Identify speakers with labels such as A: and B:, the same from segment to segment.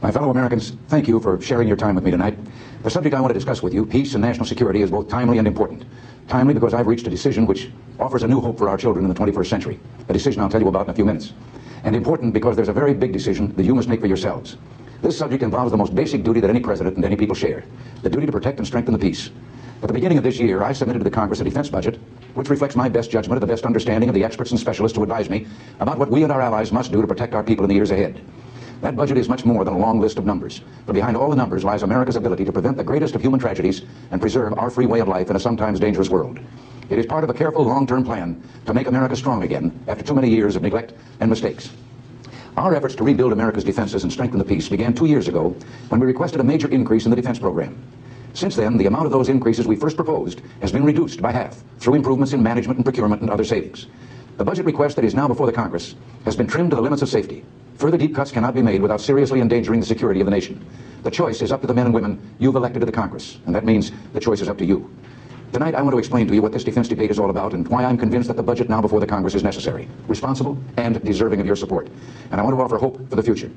A: My fellow Americans, thank you for sharing your time with me tonight. The subject I want to discuss with you, peace and national security, is both timely and important. Timely because I've reached a decision which offers a new hope for our children in the 21st century, a decision I'll tell you about in a few minutes. And important because there's a very big decision that you must make for yourselves. This subject involves the most basic duty that any president and any people share, the duty to protect and strengthen the peace. At the beginning of this year, I submitted to the Congress a defense budget which reflects my best judgment of the best understanding of the experts and specialists who advise me about what we and our allies must do to protect our people in the years ahead. That budget is much more than a long list of numbers, but behind all the numbers lies America's ability to prevent the greatest of human tragedies and preserve our free way of life in a sometimes dangerous world. It is part of a careful long-term plan to make America strong again after too many years of neglect and mistakes. Our efforts to rebuild America's defenses and strengthen the peace began 2 years ago when we requested a major increase in the defense program. Since then, the amount of those increases we first proposed has been reduced by half through improvements in management and procurement and other savings. The budget request that is now before the Congress has been trimmed to the limits of safety. Further deep cuts cannot be made without seriously endangering the security of the nation. The choice is up to the men and women you've elected to the Congress, and that means the choice is up to you. Tonight, I want to explain to you what this defense debate is all about and why I'm convinced that the budget now before the Congress is necessary, responsible, and deserving of your support. And I want to offer hope for the future.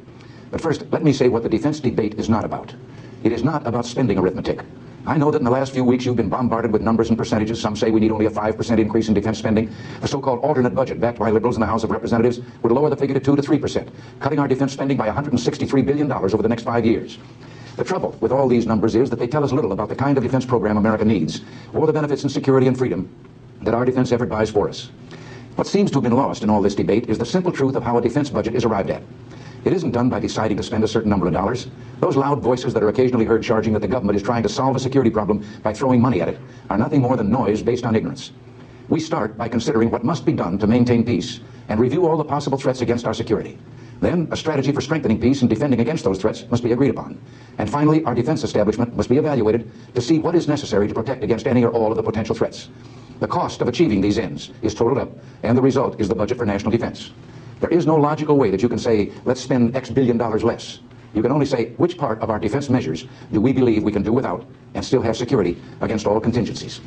A: But first, let me say what the defense debate is not about. It is not about spending arithmetic. I know that in the last few weeks you've been bombarded with numbers and percentages. Some say we need only a 5% increase in defense spending. A so-called alternate budget backed by liberals in the House of Representatives would lower the figure to 2 to 3%, cutting our defense spending by $163 billion over the next 5 years. The trouble with all these numbers is that they tell us little about the kind of defense program America needs, or the benefits in security and freedom that our defense effort buys for us. What seems to have been lost in all this debate is the simple truth of how a defense budget is arrived at. It isn't done by deciding to spend a certain number of dollars. Those loud voices that are occasionally heard charging that the government is trying to solve a security problem by throwing money at it are nothing more than noise based on ignorance. We start by considering what must be done to maintain peace and review all the possible threats against our security. Then, a strategy for strengthening peace and defending against those threats must be agreed upon. And finally, our defense establishment must be evaluated to see what is necessary to protect against any or all of the potential threats. The cost of achieving these ends is totaled up, and the result is the budget for national defense. There is no logical way that you can say, let's spend X billion dollars less. You can only say, which part of our defense measures do we believe we can do without and still have security against all contingencies?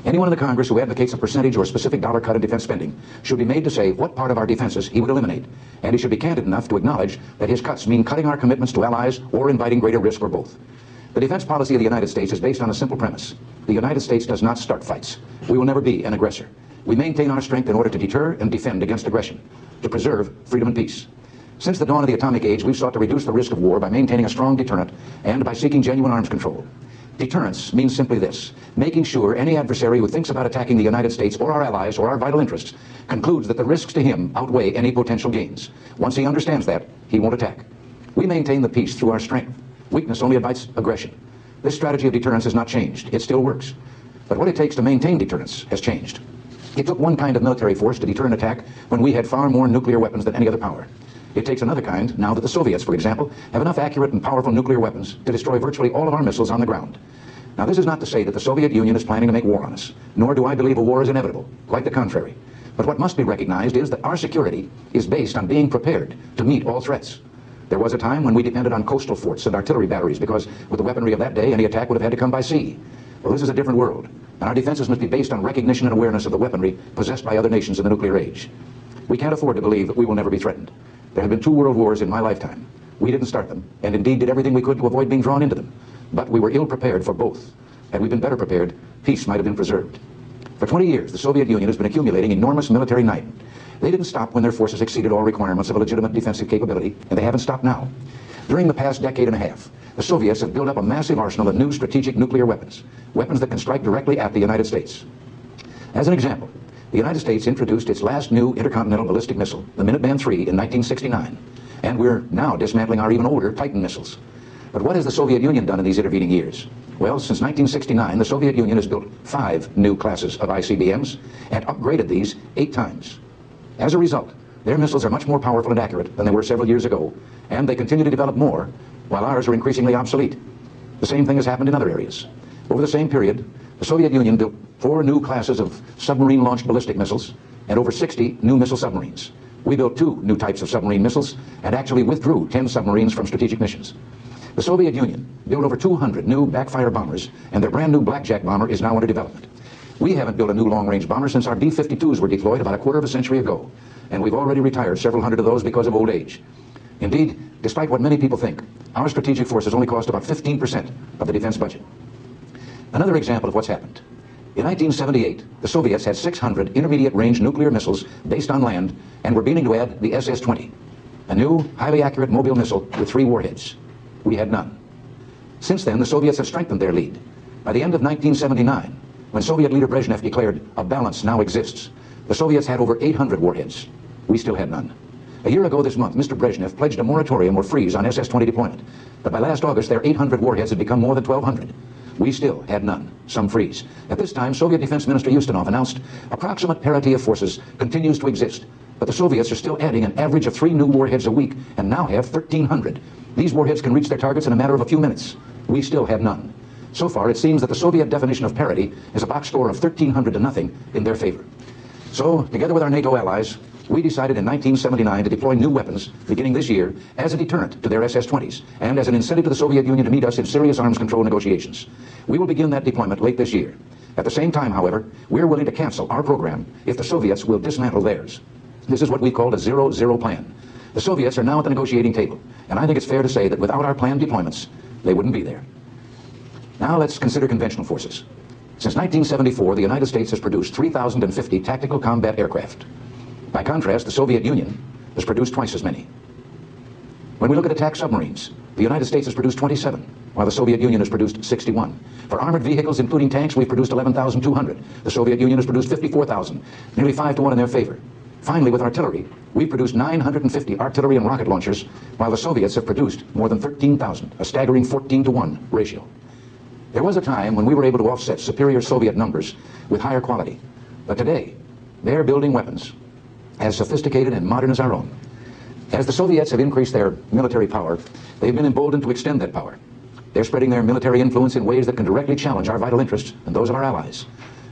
A: Anyone in the Congress who advocates a percentage or specific dollar cut in defense spending should be made to say what part of our defenses he would eliminate. And he should be candid enough to acknowledge that his cuts mean cutting our commitments to allies or inviting greater risk or both. The defense policy of the United States is based on a simple premise. The United States does not start fights. We will never be an aggressor. We maintain our strength in order to deter and defend against aggression, to preserve freedom and peace. Since the dawn of the atomic age, we've sought to reduce the risk of war by maintaining a strong deterrent and by seeking genuine arms control. Deterrence means simply this: making sure any adversary who thinks about attacking the United States or our allies or our vital interests concludes that the risks to him outweigh any potential gains. Once he understands that, he won't attack. We maintain the peace through our strength. Weakness only invites aggression. This strategy of deterrence has not changed. It still works. But what it takes to maintain deterrence has changed. It took one kind of military force to deter an attack when we had far more nuclear weapons than any other power. It takes another kind now that the Soviets, for example, have enough accurate and powerful nuclear weapons to destroy virtually all of our missiles on the ground. Now, this is not to say that the Soviet Union is planning to make war on us, nor do I believe a war is inevitable. Quite the contrary. But what must be recognized is that our security is based on being prepared to meet all threats. There was a time when we depended on coastal forts and artillery batteries because, with the weaponry of that day, any attack would have had to come by sea. Well, this is a different world, and our defenses must be based on recognition and awareness of the weaponry possessed by other nations in the nuclear age. We can't afford to believe that we will never be threatened. There have been 2 world wars in my lifetime. We didn't start them, and indeed did everything we could to avoid being drawn into them. But we were ill prepared for both. Had we been better prepared, peace might have been preserved. For 20 years, the Soviet Union has been accumulating enormous military might. They didn't stop when their forces exceeded all requirements of a legitimate defensive capability, and they haven't stopped now. During the past decade and a half, the Soviets have built up a massive arsenal of new strategic nuclear weapons, weapons that can strike directly at the United States. As an example, the United States introduced its last new intercontinental ballistic missile, the Minuteman III, in 1969, and we're now dismantling our even older Titan missiles. But what has the Soviet Union done in these intervening years? Well, since 1969, the Soviet Union has built 5 new classes of ICBMs and upgraded these 8 times. As a result, their missiles are much more powerful and accurate than they were several years ago, and they continue to develop more, while ours are increasingly obsolete. The same thing has happened in other areas. Over the same period, the Soviet Union built 4 new classes of submarine-launched ballistic missiles and over 60 new missile submarines. We built 2 new types of submarine missiles and actually withdrew 10 submarines from strategic missions. The Soviet Union built over 200 new backfire bombers, and their brand new Blackjack bomber is now under development. We haven't built a new long-range bomber since our B-52s were deployed about a quarter of a century ago, and we've already retired several hundred of those because of old age. Indeed, despite what many people think, our strategic forces only cost about 15% of the defense budget. Another example of what's happened. In 1978, the Soviets had 600 intermediate-range nuclear missiles based on land and were beginning to add the SS-20, a new, highly accurate mobile missile with 3 warheads. We had none. Since then, the Soviets have strengthened their lead. By the end of 1979, when Soviet leader Brezhnev declared a balance now exists, the Soviets had over 800 warheads. We still had none. A year ago this month, Mr. Brezhnev pledged a moratorium or freeze on SS-20 deployment. But by last August, their 800 warheads had become more than 1,200. We still had none, some freeze. At this time, Soviet Defense Minister Ustinov announced approximate parity of forces continues to exist, but the Soviets are still adding an average of 3 new warheads a week and now have 1,300. These warheads can reach their targets in a matter of a few minutes. We still have none. So far, it seems that the Soviet definition of parity is a box score of 1,300 to nothing in their favor. So, together with our NATO allies, we decided in 1979 to deploy new weapons beginning this year as a deterrent to their SS-20s and as an incentive to the Soviet Union to meet us in serious arms control negotiations. We will begin that deployment late this year. At the same time, however, we're willing to cancel our program if the Soviets will dismantle theirs. This is what we call a 0-0 plan. The Soviets are now at the negotiating table, and I think it's fair to say that without our planned deployments, they wouldn't be there. Now let's consider conventional forces. Since 1974, the United States has produced 3,050 tactical combat aircraft. By contrast, the Soviet Union has produced twice as many. When we look at attack submarines, the United States has produced 27, while the Soviet Union has produced 61. For armored vehicles, including tanks, we've produced 11,200. The Soviet Union has produced 54,000, nearly 5 to 1 in their favor. Finally, with artillery, we've produced 950 artillery and rocket launchers, while the Soviets have produced more than 13,000, a staggering 14 to 1 ratio. There was a time when we were able to offset superior Soviet numbers with higher quality. But today, they're building weapons as sophisticated and modern as our own. As the Soviets have increased their military power, they've been emboldened to extend that power. They're spreading their military influence in ways that can directly challenge our vital interests and those of our allies.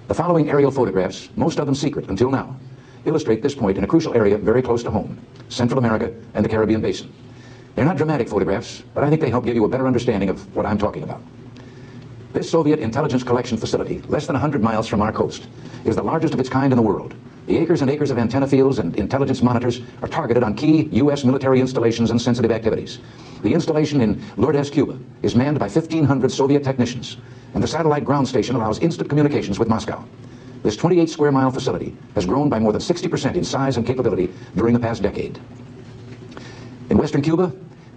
A: The following aerial photographs, most of them secret until now, illustrate this point in a crucial area very close to home, Central America and the Caribbean Basin. They're not dramatic photographs, but I think they help give you a better understanding of what I'm talking about. This Soviet intelligence collection facility, less than 100 miles from our coast, is the largest of its kind in the world. The acres and acres of antenna fields and intelligence monitors are targeted on key U.S. military installations and sensitive activities. The installation in Lourdes, Cuba, is manned by 1,500 Soviet technicians, and the satellite ground station allows instant communications with Moscow. This 28-square-mile facility has grown by more than 60% in size and capability during the past decade. In western Cuba,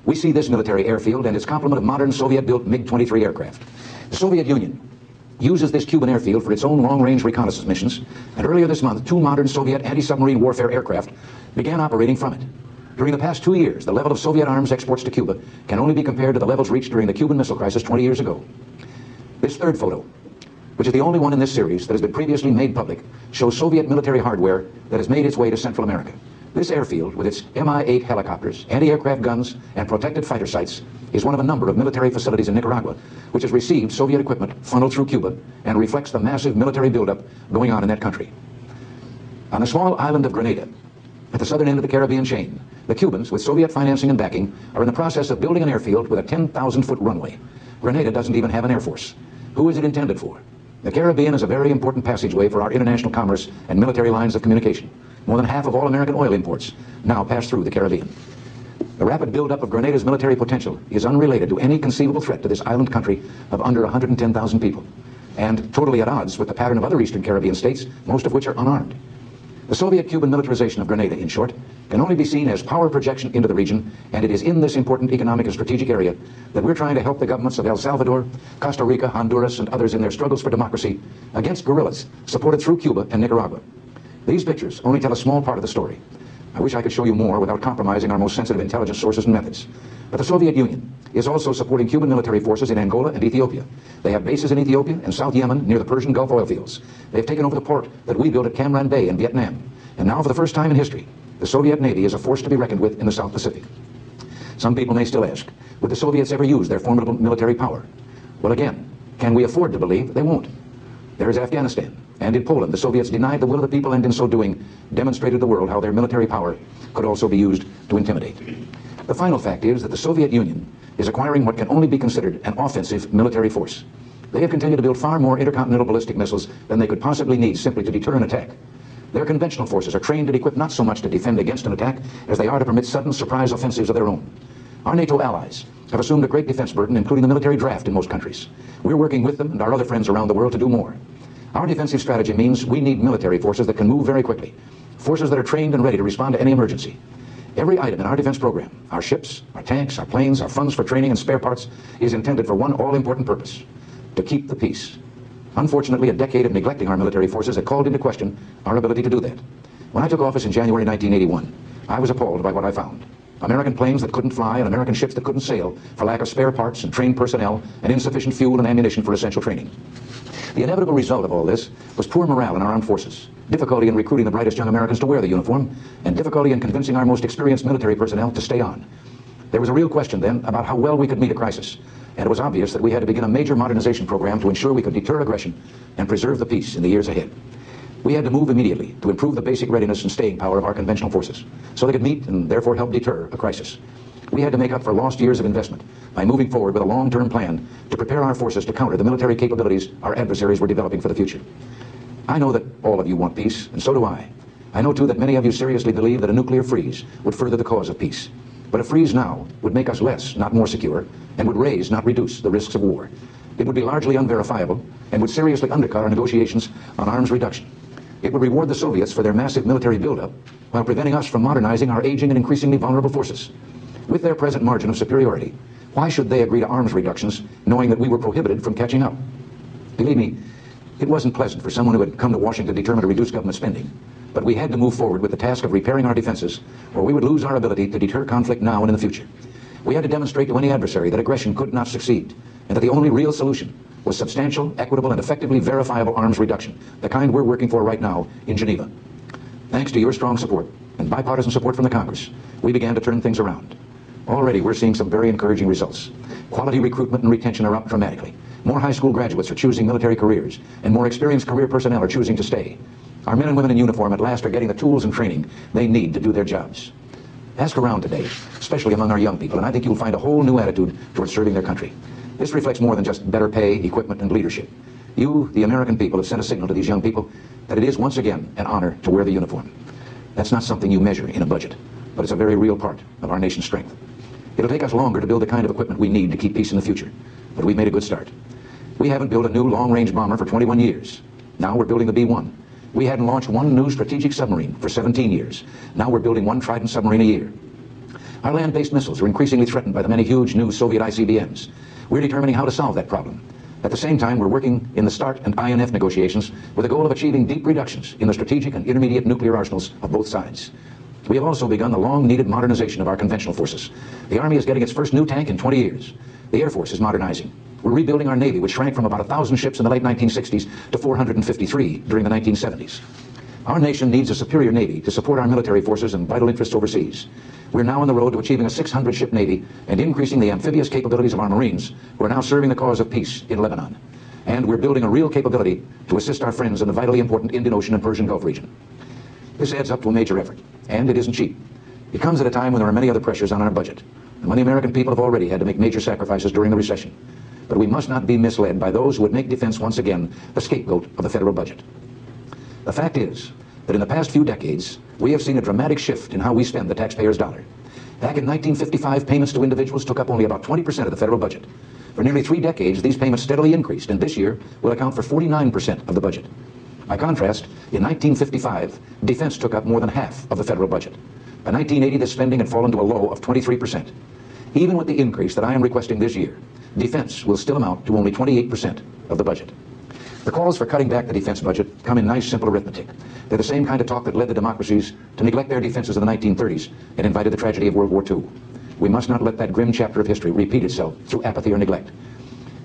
A: we see this military airfield and its complement of modern Soviet-built MiG-23 aircraft. The Soviet Union uses this Cuban airfield for its own long-range reconnaissance missions, and earlier this month, 2 modern Soviet anti-submarine warfare aircraft began operating from it. During the past 2 years, the level of Soviet arms exports to Cuba can only be compared to the levels reached during the Cuban Missile Crisis 20 years ago. This third photo, which is the only one in this series that has been previously made public, shows Soviet military hardware that has made its way to Central America. This airfield, with its Mi-8 helicopters, anti-aircraft guns, and protected fighter sites, is one of a number of military facilities in Nicaragua, which has received Soviet equipment funneled through Cuba and reflects the massive military buildup going on in that country. On the small island of Grenada, at the southern end of the Caribbean chain, the Cubans, with Soviet financing and backing, are in the process of building an airfield with a 10,000-foot runway. Grenada doesn't even have an air force. Who is it intended for? The Caribbean is a very important passageway for our international commerce and military lines of communication. More than half of all American oil imports now pass through the Caribbean. The rapid buildup of Grenada's military potential is unrelated to any conceivable threat to this island country of under 110,000 people, and totally at odds with the pattern of other eastern Caribbean states, most of which are unarmed. The Soviet-Cuban militarization of Grenada, in short, can only be seen as power projection into the region, and it is in this important economic and strategic area that we're trying to help the governments of El Salvador, Costa Rica, Honduras, and others in their struggles for democracy against guerrillas supported through Cuba and Nicaragua. These pictures only tell a small part of the story. I wish I could show you more without compromising our most sensitive intelligence sources and methods. But the Soviet Union is also supporting Cuban military forces in Angola and Ethiopia. They have bases in Ethiopia and South Yemen near the Persian Gulf oil fields. They've taken over the port that we built at Cam Ranh Bay in Vietnam. And now, for the first time in history, the Soviet Navy is a force to be reckoned with in the South Pacific. Some people may still ask, would the Soviets ever use their formidable military power? Well, again, can we afford to believe they won't? There is Afghanistan. And in Poland, the Soviets denied the will of the people and in so doing demonstrated to the world how their military power could also be used to intimidate. The final fact is that the Soviet Union is acquiring what can only be considered an offensive military force. They have continued to build far more intercontinental ballistic missiles than they could possibly need simply to deter an attack. Their conventional forces are trained and equipped not so much to defend against an attack as they are to permit sudden surprise offensives of their own. Our NATO allies have assumed a great defense burden, including the military draft in most countries. We're working with them and our other friends around the world to do more. Our defensive strategy means we need military forces that can move very quickly, forces that are trained and ready to respond to any emergency. Every item in our defense program, our ships, our tanks, our planes, our funds for training and spare parts, is intended for one all-important purpose: to keep the peace. Unfortunately, a decade of neglecting our military forces had called into question our ability to do that. When I took office in January 1981, I was appalled by what I found. American planes that couldn't fly and American ships that couldn't sail for lack of spare parts and trained personnel and insufficient fuel and ammunition for essential training. The inevitable result of all this was poor morale in our armed forces, difficulty in recruiting the brightest young Americans to wear the uniform, and difficulty in convincing our most experienced military personnel to stay on. There was a real question then about how well we could meet a crisis, and it was obvious that we had to begin a major modernization program to ensure we could deter aggression and preserve the peace in the years ahead. We had to move immediately to improve the basic readiness and staying power of our conventional forces so they could meet and therefore help deter a crisis. We had to make up for lost years of investment by moving forward with a long-term plan to prepare our forces to counter the military capabilities our adversaries were developing for the future. I know that all of you want peace, and so do I. I know, too, that many of you seriously believe that a nuclear freeze would further the cause of peace. But a freeze now would make us less, not more secure, and would raise, not reduce, the risks of war. It would be largely unverifiable and would seriously undercut our negotiations on arms reduction. It would reward the Soviets for their massive military buildup while preventing us from modernizing our aging and increasingly vulnerable forces. With their present margin of superiority, why should they agree to arms reductions knowing that we were prohibited from catching up? Believe me, it wasn't pleasant for someone who had come to Washington determined to reduce government spending. But we had to move forward with the task of repairing our defenses, or we would lose our ability to deter conflict now and in the future. We had to demonstrate to any adversary that aggression could not succeed, and that the only real solution was substantial, equitable, and effectively verifiable arms reduction, the kind we're working for right now in Geneva. Thanks to your strong support and bipartisan support from the Congress, we began to turn things around. Already we're seeing some very encouraging results. Quality recruitment and retention are up dramatically. More high school graduates are choosing military careers, and more experienced career personnel are choosing to stay. Our men and women in uniform at last are getting the tools and training they need to do their jobs. Ask around today, especially among our young people, and I think you'll find a whole new attitude towards serving their country. This reflects more than just better pay, equipment, and leadership. You, the American people, have sent a signal to these young people that it is once again an honor to wear the uniform. That's not something you measure in a budget, but it's a very real part of our nation's strength. It'll take us longer to build the kind of equipment we need to keep peace in the future, but we've made a good start. We haven't built a new long-range bomber for 21 years. Now we're building the B-1. We hadn't launched one new strategic submarine for 17 years. Now we're building one Trident submarine a year. Our land-based missiles are increasingly threatened by the many huge new Soviet ICBMs. We're determining how to solve that problem. At the same time, we're working in the START and INF negotiations with the goal of achieving deep reductions in the strategic and intermediate nuclear arsenals of both sides. We have also begun the long-needed modernization of our conventional forces. The Army is getting its first new tank in 20 years. The Air Force is modernizing. We're rebuilding our Navy, which shrank from about 1,000 ships in the late 1960s to 453 during the 1970s. Our nation needs a superior Navy to support our military forces and vital interests overseas. We're now on the road to achieving a 600-ship Navy and increasing the amphibious capabilities of our Marines, who are now serving the cause of peace in Lebanon. And we're building a real capability to assist our friends in the vitally important Indian Ocean and Persian Gulf region. This adds up to a major effort, and it isn't cheap. It comes at a time when there are many other pressures on our budget, and when the American people have already had to make major sacrifices during the recession. But we must not be misled by those who would make defense once again the scapegoat of the federal budget. The fact is that in the past few decades, we have seen a dramatic shift in how we spend the taxpayer's dollar. Back in 1955, payments to individuals took up only about 20% of the federal budget. For nearly 3 decades, these payments steadily increased, and this year will account for 49% of the budget. By contrast, in 1955, defense took up more than half of the federal budget. By 1980, this spending had fallen to a low of 23%. Even with the increase that I am requesting this year, defense will still amount to only 28% of the budget. The calls for cutting back the defense budget come in nice, simple arithmetic. They're the same kind of talk that led the democracies to neglect their defenses in the 1930s and invited the tragedy of World War II. We must not let that grim chapter of history repeat itself through apathy or neglect.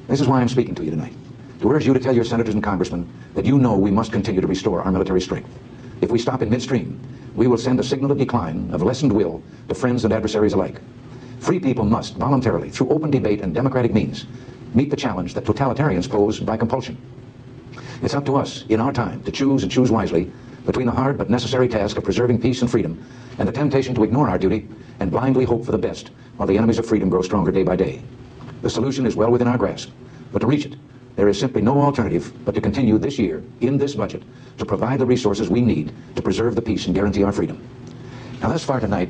A: This is why I'm speaking to you tonight, to urge you to tell your senators and congressmen that you know we must continue to restore our military strength. If we stop in midstream, we will send a signal of decline, of lessened will, to friends and adversaries alike. Free people must, voluntarily, through open debate and democratic means, meet the challenge that totalitarians pose by compulsion. It's up to us, in our time, to choose and choose wisely between the hard but necessary task of preserving peace and freedom and the temptation to ignore our duty and blindly hope for the best while the enemies of freedom grow stronger day by day. The solution is well within our grasp, but to reach it, There is simply no alternative but to continue this year, in this budget, to provide the resources we need to preserve the peace and guarantee our freedom. Now, thus far tonight,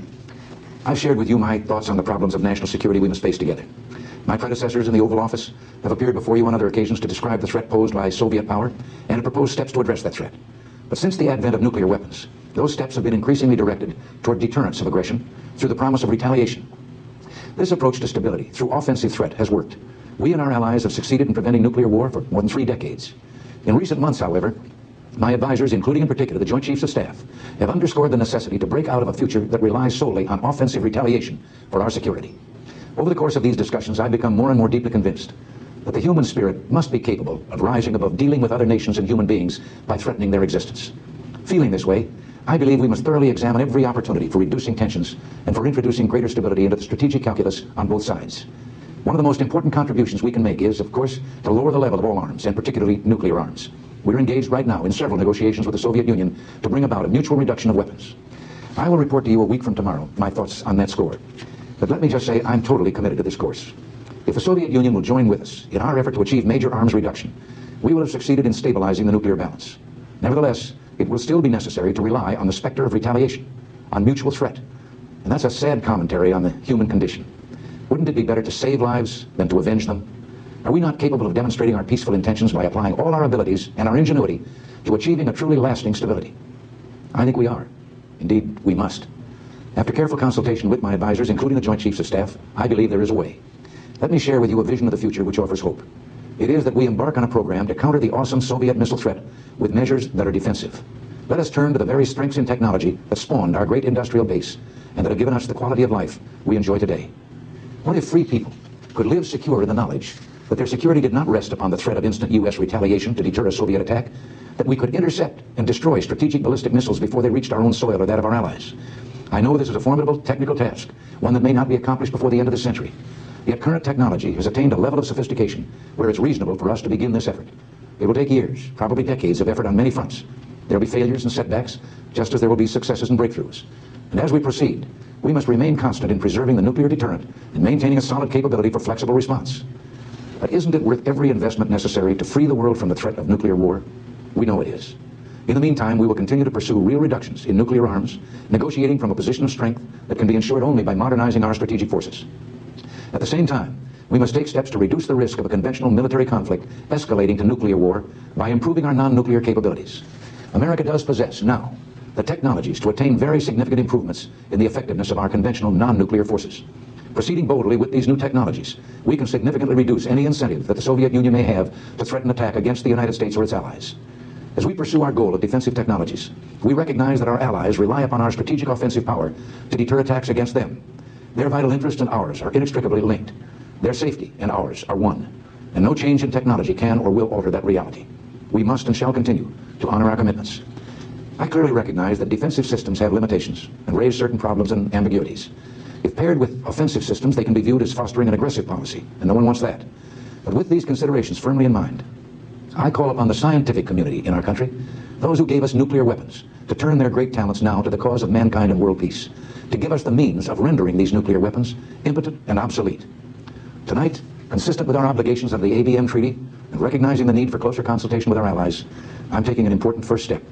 A: I've shared with you my thoughts on the problems of national security we must face together. My predecessors in the Oval Office have appeared before you on other occasions to describe the threat posed by Soviet power and to propose steps to address that threat. But since the advent of nuclear weapons, those steps have been increasingly directed toward deterrence of aggression through the promise of retaliation. This approach to stability through offensive threat has worked. We and our allies have succeeded in preventing nuclear war for more than 3 decades. In recent months, however, my advisors, including in particular the Joint Chiefs of Staff, have underscored the necessity to break out of a future that relies solely on offensive retaliation for our security. Over the course of these discussions, I've become more and more deeply convinced that the human spirit must be capable of rising above dealing with other nations and human beings by threatening their existence. Feeling this way, I believe we must thoroughly examine every opportunity for reducing tensions and for introducing greater stability into the strategic calculus on both sides. One of the most important contributions we can make is, of course, to lower the level of all arms, and particularly nuclear arms. We're engaged right now in several negotiations with the Soviet Union to bring about a mutual reduction of weapons. I will report to you a week from tomorrow my thoughts on that score. But let me just say I'm totally committed to this course. If the Soviet Union will join with us in our effort to achieve major arms reduction, we will have succeeded in stabilizing the nuclear balance. Nevertheless, it will still be necessary to rely on the specter of retaliation, on mutual threat. And that's a sad commentary on the human condition. Wouldn't it be better to save lives than to avenge them? Are we not capable of demonstrating our peaceful intentions by applying all our abilities and our ingenuity to achieving a truly lasting stability? I think we are. Indeed, we must. After careful consultation with my advisors, including the Joint Chiefs of Staff, I believe there is a way. Let me share with you a vision of the future which offers hope. It is that we embark on a program to counter the awesome Soviet missile threat with measures that are defensive. Let us turn to the very strengths in technology that spawned our great industrial base and that have given us the quality of life we enjoy today. What if free people could live secure in the knowledge that their security did not rest upon the threat of instant U.S. retaliation to deter a Soviet attack, that we could intercept and destroy strategic ballistic missiles before they reached our own soil or that of our allies? I know this is a formidable technical task, one that may not be accomplished before the end of the century. Yet current technology has attained a level of sophistication where it's reasonable for us to begin this effort. It will take years, probably decades of effort on many fronts. There will be failures and setbacks, just as there will be successes and breakthroughs. And as we proceed, we must remain constant in preserving the nuclear deterrent and maintaining a solid capability for flexible response. But isn't it worth every investment necessary to free the world from the threat of nuclear war? We know it is. In the meantime, we will continue to pursue real reductions in nuclear arms, negotiating from a position of strength that can be ensured only by modernizing our strategic forces. At the same time, we must take steps to reduce the risk of a conventional military conflict escalating to nuclear war by improving our non-nuclear capabilities. America does possess now the technologies to attain very significant improvements in the effectiveness of our conventional non-nuclear forces. Proceeding boldly with these new technologies, we can significantly reduce any incentive that the Soviet Union may have to threaten attack against the United States or its allies. As we pursue our goal of defensive technologies, we recognize that our allies rely upon our strategic offensive power to deter attacks against them. Their vital interests and ours are inextricably linked. Their safety and ours are one, and no change in technology can or will alter that reality. We must and shall continue to honor our commitments. I clearly recognize that defensive systems have limitations and raise certain problems and ambiguities. If paired with offensive systems, they can be viewed as fostering an aggressive policy, and no one wants that. But with these considerations firmly in mind, I call upon the scientific community in our country, those who gave us nuclear weapons, to turn their great talents now to the cause of mankind and world peace, to give us the means of rendering these nuclear weapons impotent and obsolete. Tonight, consistent with our obligations under the ABM Treaty and recognizing the need for closer consultation with our allies, I'm taking an important first step.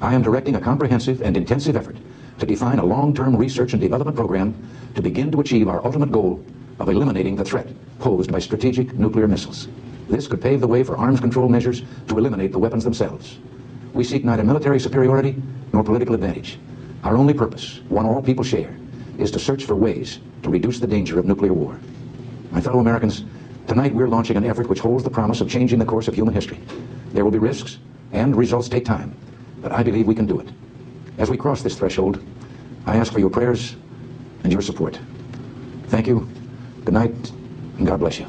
A: I am directing a comprehensive and intensive effort to define a long-term research and development program to begin to achieve our ultimate goal of eliminating the threat posed by strategic nuclear missiles. This could pave the way for arms control measures to eliminate the weapons themselves. We seek neither military superiority nor political advantage. Our only purpose, one all people share, is to search for ways to reduce the danger of nuclear war. My fellow Americans, tonight we're launching an effort which holds the promise of changing the course of human history. There will be risks, and results take time, but I believe we can do it. As we cross this threshold, I ask for your prayers and your support. Thank you, good night, and God bless you.